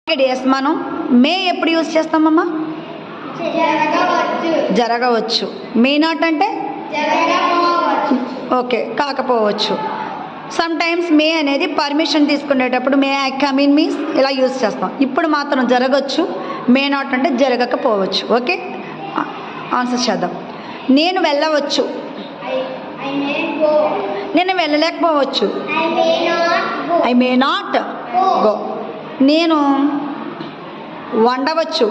Days మనం మే ఎప్పుడు use చేస్తామమ్మా? జరగవచ్చు. మే నాట్ అంటే ఓకే, కాకపోవచ్చు. సమ్ టైమ్స్ మే అనేది పర్మిషన్ తీసుకునేటప్పుడు may I come in means ఇలా యూజ్ చేస్తాం. ఇప్పుడు మాత్రం జరగచ్చు. మే నాట్ అంటే జరగకపోవచ్చు. ఓకే, ఆన్సర్ చేద్దాం. నేను వెళ్ళవచ్చు. నేను వెళ్ళలేకపోవచ్చు. I may not go. నేను వండవచ్చు.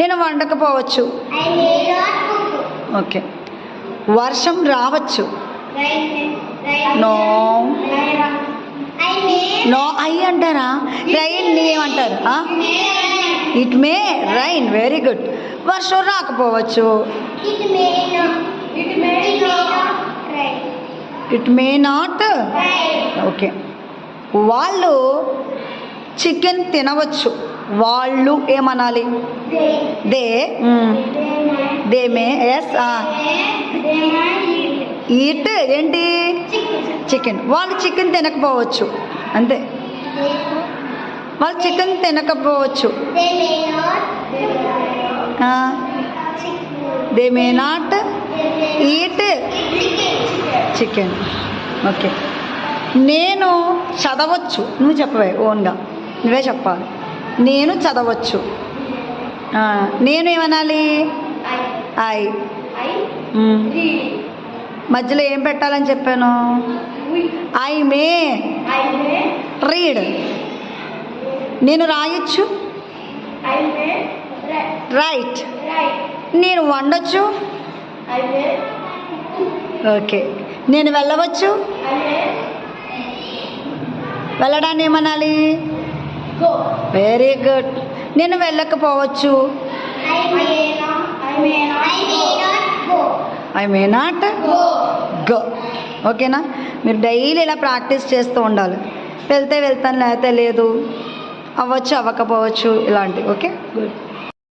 నేను వండకపోవచ్చు. ఓకే. వర్షం రావచ్చు. నో నో ఐ అంటారా? రైన్ ఏమంటారు? It may rain. Very good. వర్షం రాకపోవచ్చు. It may not. ఓకే. వాళ్ళు చికెన్ తినవచ్చు. వాళ్ళు ఏమనాలి? దే దే మే ఎస్ ఈట్ ఏంటి? చికెన్. వాళ్ళు చికెన్ తినకపోవచ్చు. అంతే, వాళ్ళు చికెన్ తినకపోవచ్చు. They may not eat chicken. Okay. నేను చదవచ్చు. నువ్వు చెప్పవే ఓన్గా, నువ్వే చెప్పాలి. నేను చదవచ్చు. నేను ఏమనాలి? ఐ. మధ్యలో ఏం పెట్టాలని చెప్పాను? I may read. నేను రాయొచ్చు. రైట్. నేను వండొచ్చు. ఓకే. నేను వెళ్ళవచ్చు. వెళ్ళడాన్ని ఏమనాలి? Very good. నేను వెళ్ళకపోవచ్చు. I may not go. ఓకేనా? మీరు డైలీ ఇలా ప్రాక్టీస్ చేస్తూ ఉండాలి. వెళ్తే వెళ్తాను, లేకపోతే లేదు, అవ్వచ్చు అవ్వకపోవచ్చు, ఇలాంటివి. Okay, good.